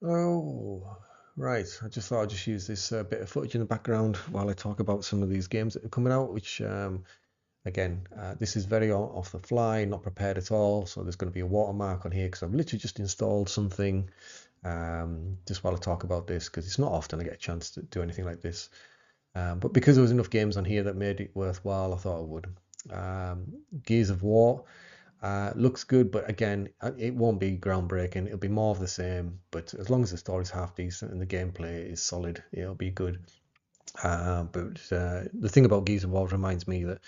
Oh, right. I just thought I'd just use this bit of footage in the background while I talk about some of these games that are coming out, which, again, this is very off the fly, not prepared at all. So there's going to be a watermark on here because I've literally just installed something just while I talk about this because it's not often I get a chance to do anything like this. But because there was enough games on here that made it worthwhile, I thought I would. Gears of War. Looks good, but again, it won't be groundbreaking. It'll be more of the same. But as long as the story's half decent and the gameplay is solid, it'll be good. But the thing about Gears of War reminds me that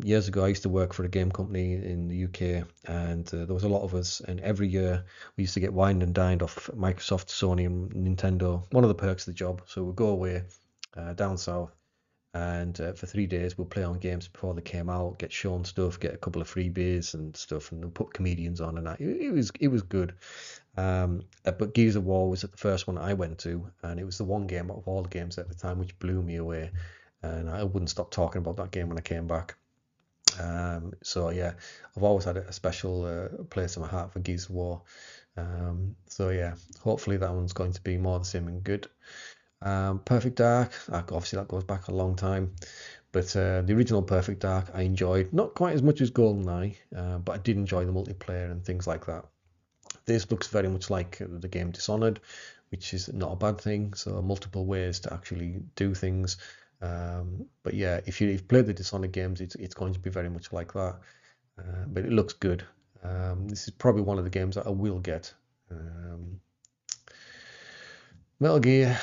years ago I used to work for a game company in the UK, and there was a lot of us, and every year we used to get wined and dined off Microsoft, Sony, and Nintendo. One of the perks of the job. So we'd go away down south and for 3 days we'll play on games before they came out, get shown stuff, get a couple of freebies and stuff, and they'll put comedians on, and that. It was good. But Gears of War was the first one I went to, and it was the one game out of all the games at the time which blew me away, and I wouldn't stop talking about that game when I came back. So yeah, I've always had a special place in my heart for Gears of War. So yeah, hopefully that one's going to be more the same and good. Perfect Dark, obviously that goes back a long time, but the original Perfect Dark I enjoyed, not quite as much as GoldenEye, but I did enjoy the multiplayer and things like that. This looks very much like the game Dishonored, which is not a bad thing, so multiple ways to actually do things. But yeah, if you've played the Dishonored games, it's going to be very much like that, but it looks good. This is probably one of the games that I will get. Um, Metal Gear,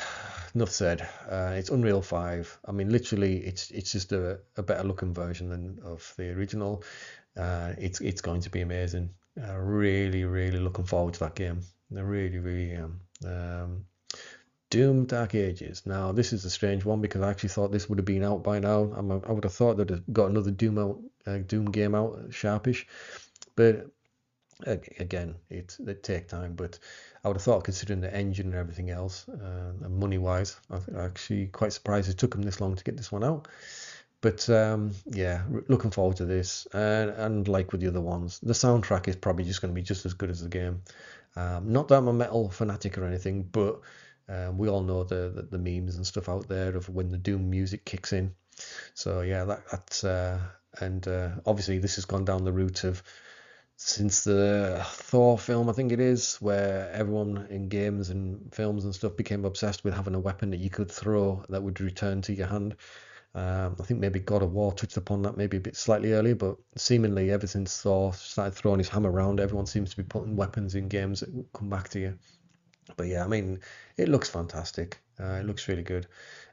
enough said. It's Unreal 5. I mean, literally, it's just a better looking version than of the original. It's going to be amazing. Really, really looking forward to that game. I really, really am. Doom Dark Ages. Now, this is a strange one because I actually thought this would have been out by now. I would have thought they'd have got another Doom game out sharpish, but again, it take time, but I would have thought, considering the engine and everything else, and money wise, I'm actually quite surprised it took them this long to get this one out. But yeah, looking forward to this, and like with the other ones, the soundtrack is probably just going to be just as good as the game. Not that I'm a metal fanatic or anything, but we all know the memes and stuff out there of when the Doom music kicks in. So yeah, that's and obviously this has gone down the route of since the Thor film, I think it is, where everyone in games and films and stuff became obsessed with having a weapon that you could throw that would return to your hand. I think maybe God of War touched upon that maybe a bit slightly earlier, but seemingly ever since Thor started throwing his hammer around, everyone seems to be putting weapons in games that come back to you. But yeah, I mean, it looks fantastic. It looks really good.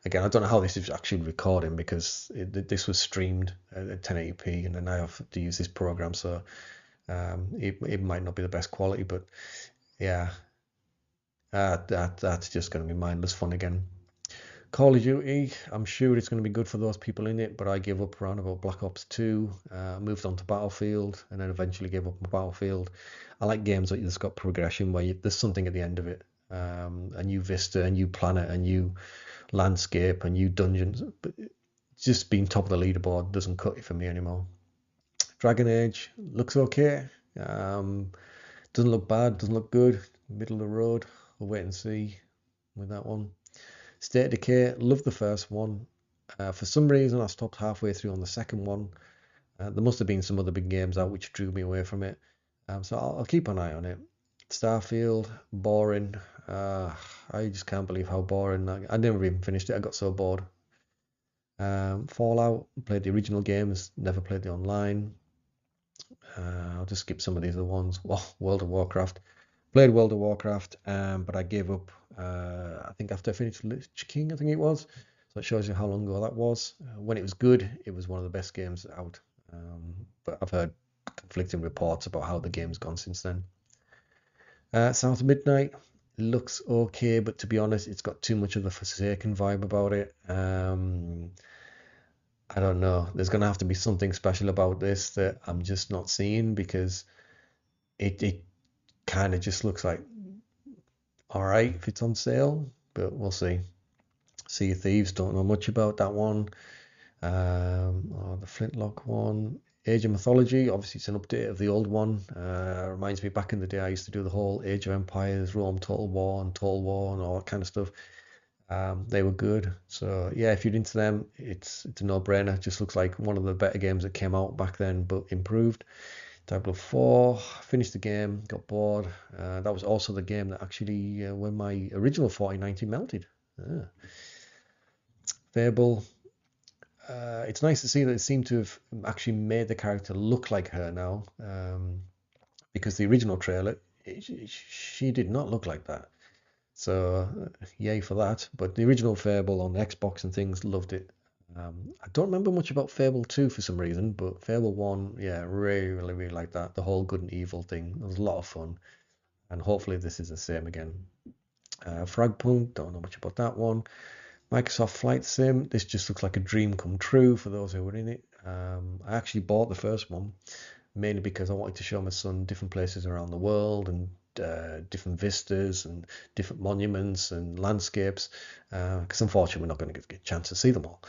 Again, I don't know how this is actually recording because this was streamed at 1080p, and then I have to use this program, so it might not be the best quality, but yeah, that's just going to be mindless fun again. Call of Duty, I'm sure it's going to be good for those people in it, but I gave up around about Black Ops 2, moved on to Battlefield, and then eventually gave up on Battlefield. I like games that just got progression where there's something at the end of it, a new vista, a new planet, a new landscape, a new dungeons. But just being top of the leaderboard doesn't cut it for me anymore. Dragon Age looks okay. Um, doesn't look bad, doesn't look good. Middle of the road. We'll wait and see with that one. State of Decay, love the first one. For some reason, I stopped halfway through on the second one. There must have been some other big games out which drew me away from it. So I'll keep an eye on it. Starfield, boring. I just can't believe how boring. I never even finished it. I got so bored. Fallout, played the original games, never played the online. I'll just skip some of these other ones. Well, World of Warcraft. Played World of Warcraft, but I gave up. I think after I finished Lich King, I think it was. So it shows you how long ago that was. When it was good, it was one of the best games out. But I've heard conflicting reports about how the game's gone since then. South of Midnight looks okay, but to be honest, it's got too much of the Forsaken vibe about it. I don't know. There's gonna have to be something special about this that I'm just not seeing because it kind of just looks like all right if it's on sale, but we'll see. Sea of Thieves, don't know much about that one. The Flintlock one. Age of Mythology, obviously it's an update of the old one. Reminds me back in the day I used to do the whole Age of Empires, Rome Total War and all that kind of stuff. They were good. So yeah, if you're into them, it's a no-brainer. Just looks like one of the better games that came out back then, but improved. Diablo 4, finished the game, got bored. That was also the game that actually when my original 4090 melted. Ah. Fable. It's nice to see that it seemed to have actually made the character look like her now, because the original trailer, she did not look like that. So yay for that. But the original Fable on Xbox and things, loved it. I don't remember much about Fable 2 for some reason, but Fable 1, yeah, really like that. The whole good and evil thing. It was a lot of fun. And hopefully this is the same again. Fragpunk, don't know much about that one. Microsoft Flight Sim, this just looks like a dream come true for those who were in it. I actually bought the first one mainly because I wanted to show my son different places around the world and different vistas and different monuments and landscapes, because unfortunately we're not going to get a chance to see them all.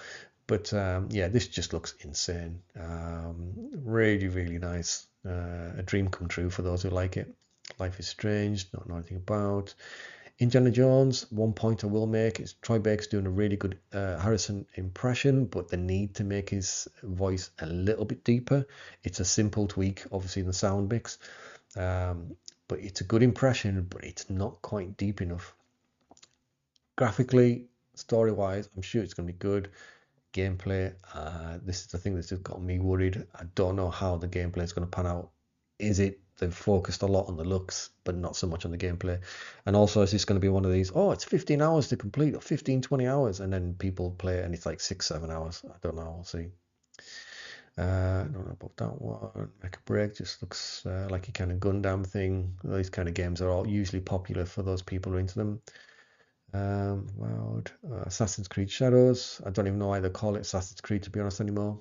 But yeah, this just looks insane. Really nice. A dream come true for those who like it. Life is Strange, don't know anything about. Indiana Jones, one point I will make is Troy Baker's doing a really good Harrison impression, but the need to make his voice a little bit deeper. It's a simple tweak, obviously, in the sound mix, but it's a good impression, but it's not quite deep enough. Graphically, story-wise, I'm sure it's going to be good. Gameplay, this is the thing that's just got me worried. I don't know how the gameplay is going to pan out. Is it they've focused a lot on the looks, but not so much on the gameplay? And also, is this going to be one of these, oh, it's 15 hours to complete, or 15, 20 hours, and then people play it and it's like 6, 7 hours? I don't know. We'll see. I don't know about that one. Make a Break just looks like a kind of Gundam thing. These kind of games are all usually popular for those people who are into them. Assassin's Creed Shadows. I don't even know why they call it Assassin's Creed, to be honest, anymore.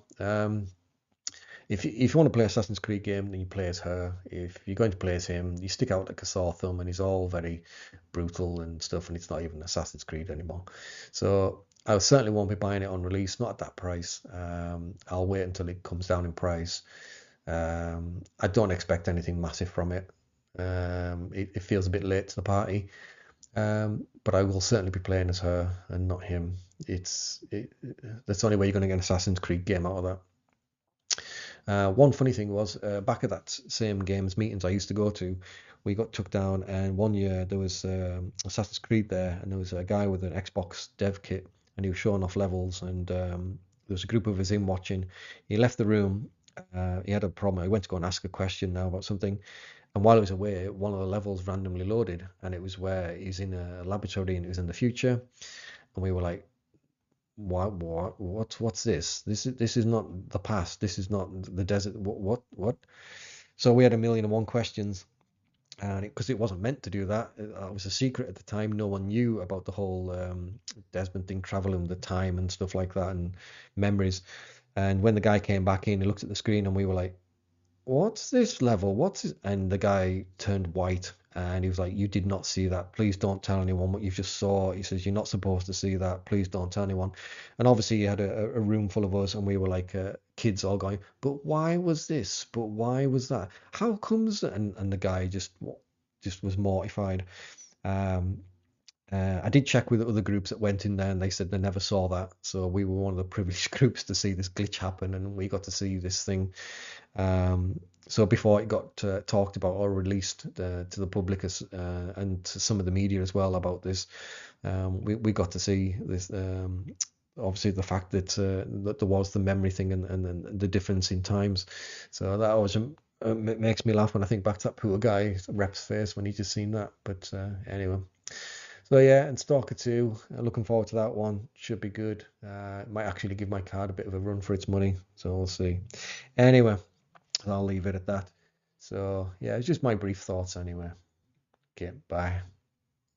If you want to play Assassin's Creed game, then you play as her. If you're going to play as him, you stick out like a sore thumb, and he's all very brutal and stuff, and it's not even Assassin's Creed anymore. So I certainly won't be buying it on release, not at that price. I'll wait until it comes down in price. I don't expect anything massive from it. It feels a bit late to the party. But I will certainly be playing as her and not him. That's the only way you're going to get an Assassin's Creed game out of that. One funny thing was, back at that same games meetings I used to go to, we got took down, and one year there was Assassin's Creed there, and there was a guy with an Xbox dev kit, and he was showing off levels, and there was a group of us in watching. He left the room. He had a problem. He went to go and ask a question now about something, and while he was away, one of the levels randomly loaded, and it was where he's in a laboratory and it was in the future, and we were like, what's this? This is not the past. This is not the desert. What? So we had 1,000,001 questions, and because it wasn't meant to do that, it was a secret at the time. No one knew about the whole Desmond thing, traveling the time and stuff like that, and memories. And when the guy came back in, he looked at the screen, and we were like, what's this level? What's this? And the guy turned white and he was like, you did not see that. Please don't tell anyone what you just saw. He says, you're not supposed to see that. Please don't tell anyone. And obviously, he had a room full of us, and we were like kids all going, but why was this? But why was that? How comes? And the guy just was mortified. Um, I did check with other groups that went in there, and they said they never saw that. So we were one of the privileged groups to see this glitch happen, and we got to see this thing. So before it got talked about or released to the public and to some of the media as well about this, we got to see this. Obviously, the fact that that there was the memory thing and the difference in times. So that always makes me laugh when I think back to that poor guy, Rep's face when he just seen that. But anyway. So yeah, and Stalker 2, looking forward to that one. Should be good. It might actually give my card a bit of a run for its money, so we'll see. Anyway, I'll leave it at that. So yeah, it's just my brief thoughts anyway. Okay, bye.